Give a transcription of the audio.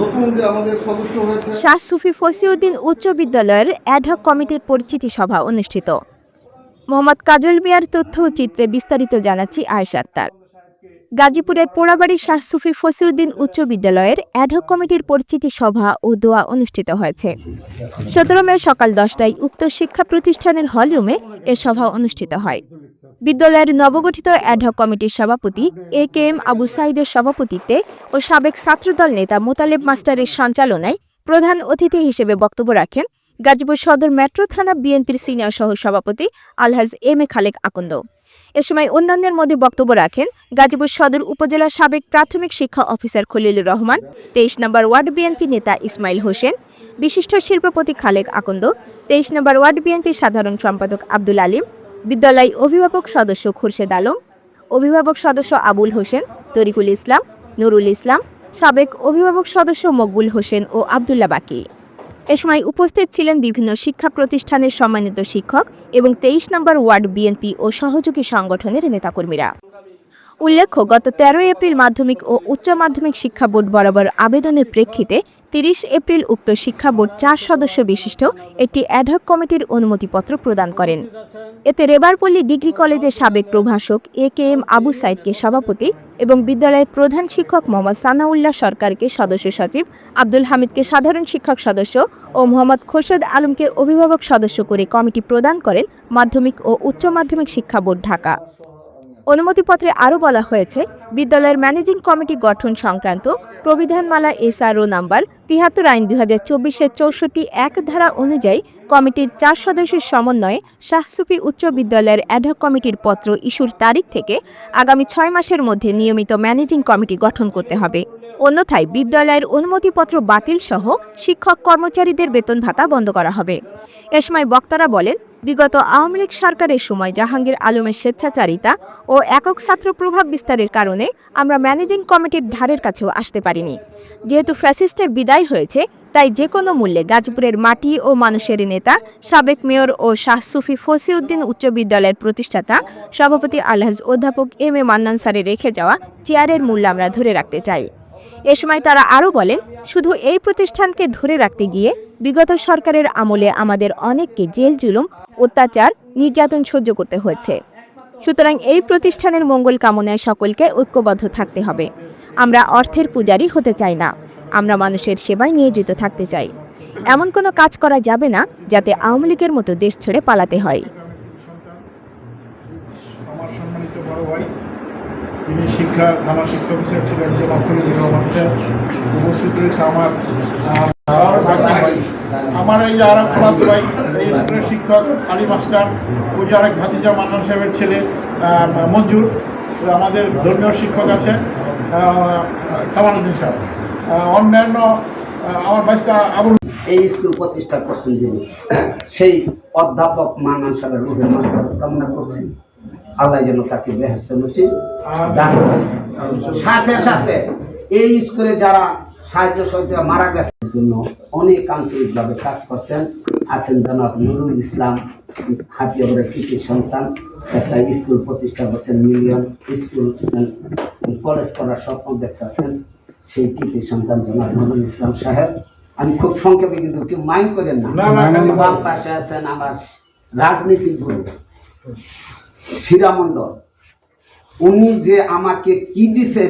নতুন যে আমাদের সদস্য হয়েছে শাহ সুফি ফসিউদ্দিন উচ্চ বিদ্যালয়ের অ্যাডহক কমিটির পরিচিতি সভা অনুষ্ঠিত। মোহাম্মদ কাজল মিয়ার তথ্য ও চিত্রে বিস্তারিত জানাচ্ছি আয়েশা আক্তার। গাজীপুরের পোড়াবাড়ি শাহ সুফি ফসিউদ্দিন উচ্চ বিদ্যালয়ের অ্যাডহক কমিটির পরিচিতি সভা ও দোয়া অনুষ্ঠিত হয়েছে। 17 মে সকাল 10টায় উক্ত শিক্ষা প্রতিষ্ঠানের হলরুমে এ সভা অনুষ্ঠিত হয়। বিদ্যালয়ের নবগঠিত অ্যাডহক কমিটির সভাপতি এ.কে.এম. আবু সাঈদের সভাপতিত্বে ও সাবেক ছাত্রদল নেতা মোতালেব মাস্টারের সঞ্চালনায় প্রধান অতিথি হিসেবে বক্তব্য রাখেন গাজীপুর সদর মেট্রো থানা বিএনপির সিনিয়র সহ সভাপতি আলহাজ এম.এ. খালেক আকন্দ। এ সময় অন্যান্যের মধ্যে বক্তব্য রাখেন গাজীপুর সদর উপজেলার সাবেক প্রাথমিক শিক্ষা অফিসার খলিলুর রহমান, 23 নম্বর ওয়ার্ড বিএনপি নেতা ইসমাইল হোসেন, বিশিষ্ট শিল্পপতি খালেক আকন্দ, 23 নম্বর ওয়ার্ড বিএনপির সাধারণ সম্পাদক আব্দুল আলিম, বিদ্যালয় অভিভাবক সদস্য খুরশেদ আলম, অভিভাবক সদস্য আবুল হোসেন, তরিকুল ইসলাম, নুরুল ইসলাম, সাবেক অভিভাবক সদস্য মকবুল হোসেন ও আবদুল্লাহ বাকি। এ সময় উপস্থিত ছিলেন বিভিন্ন শিক্ষা প্রতিষ্ঠানের সম্মানিত শিক্ষক এবং 23 নম্বর ওয়ার্ড বিএনপি ও সহযোগী সংগঠনের নেতাকর্মীরা। উল্লেখ্য, গত 13 এপ্রিল মাধ্যমিক ও উচ্চ মাধ্যমিক শিক্ষা বোর্ড বরাবর আবেদনের প্রেক্ষিতে 30 এপ্রিল উক্ত শিক্ষা বোর্ড 4 সদস্য বিশিষ্ট একটি অ্যাডহক কমিটির অনুমতিপত্র প্রদান করেন। এতে রেবারপল্লী ডিগ্রি কলেজের সাবেক প্রভাষক এ.কে.এম. আবু সাঈদকে সভাপতি এবং বিদ্যালয়ের প্রধান শিক্ষক মোহাম্মদ সানাউল্লাহ সরকারকে সদস্য সচিব, আব্দুল হামিদকে সাধারণ শিক্ষক সদস্য ও মোহাম্মদ খোরশেদ আলমকে অভিভাবক সদস্য করে কমিটি প্রদান করেন মাধ্যমিক ও উচ্চ মাধ্যমিক শিক্ষা বোর্ড ঢাকা। অনুমতিপত্রে আরও বলা হয়েছে, বিদ্যালয়ের ম্যানেজিং কমিটি গঠন সংক্রান্ত প্রবিধানমালা এসআরও নাম্বার 73 আইন 2024-এর 64(1) ধারা অনুযায়ী কমিটির 4 সদস্যের সমন্বয়ে শাহ সুফি উচ্চ বিদ্যালয়ের অ্যাডহক কমিটির পত্র ইস্যুর তারিখ থেকে আগামী 6 মাসের মধ্যে নিয়মিত ম্যানেজিং কমিটি গঠন করতে হবে। অন্যথায় বিদ্যালয়ের অনুমতিপত্র বাতিল সহ শিক্ষক কর্মচারীদের বেতন ভাতা বন্ধ করা হবে। এ সময় বক্তারা বলেন, বিগত আওয়ামী লীগ সরকারের সময় জাহাঙ্গীর আলমের স্বেচ্ছাচারিতা ও একক ছাত্র প্রভাব বিস্তারের কারণে আমরা ম্যানেজিং কমিটির ধারের কাছেও আসতে পারিনি। যেহেতু ফ্যাসিস্টের বিদায় হয়েছে, তাই যে কোনো মূল্যে গাজীপুরের মাটি ও মানুষের নেতা, সাবেক মেয়র ও শাহ সুফি ফসিউদ্দিন উচ্চ বিদ্যালয়ের প্রতিষ্ঠাতা সভাপতি আলহাজ অধ্যাপক এম.এ. মান্নান স্যারের রেখে যাওয়া চেয়ারের মূল্য আমরা ধরে রাখতে চাই। এ সময় তারা আরও বলেন, শুধু এই প্রতিষ্ঠানকে ধরে রাখতে গিয়ে বিগত সরকারের আমলে আমাদের অনেককে জেল জুলুম, অত্যাচার, নির্যাতন সহ্য করতে হয়েছে। সুতরাং এই প্রতিষ্ঠানের মঙ্গল কামনায় সকলকে ঐক্যবদ্ধ থাকতে হবে। আমরা অর্থের পূজারী হতে চাই না, আমরা মানুষের সেবায় নিয়োজিত থাকতে চাই। এমন কোনো কাজ করা যাবে না যাতে আওয়ামী লীগের মতো দেশ ছেড়ে পালাতে হয়। আমার সম্মানিত বড় ভাই, তিনি থানা শিক্ষা অফিসার ছিলেন, জনাব খলিলুর রহমান স্যার উপস্থিত রয়েছে। আমার এই যে আরেক খালাতো ভাই, এই স্কুলের শিক্ষক আলী মাস্টার, ওই যে আরেক ভাতিজা মান্নান সাহেবের ছেলে মঞ্জুর, আমাদের ধর্মীয় শিক্ষক আছে কামালউদ্দিন সাহেব, অন্যান্য আমার বাইশটা আবুল। এই স্কুল প্রতিষ্ঠা করছেন যিনি, সেই অধ্যাপক মান্নান সাহেবের রূহের মাগফিরাত কামনা করছি। আল্লাহ যেন তাকে বেহেশত নসিব দান করেন। সাথে সাথে এই স্কুলে যারা সাহায্য সহযোগিতা মারা গেছে জন্য অনেক আন্তরিকভাবে কাজ করছেন আছেন জনাব নুরুল ইসলাম, হাতিয়াপুরের কৃতি সন্তান, একটা স্কুল প্রতিষ্ঠা করছেন, মিলিয়ন স্কুল কলেজ করার স্বপ্ন দেখতেছেন, সেই কৃতি সন্তান জনাব নুরুল ইসলাম সাহেব। আমি খুব সংক্ষেপে, কিন্তু কেউ মাইন্ড করেন না। বাম পাশে আছেন আমার রাজনীতিক গুরু শিরামণ্ডল, উনি যে আমাকে কি দিছে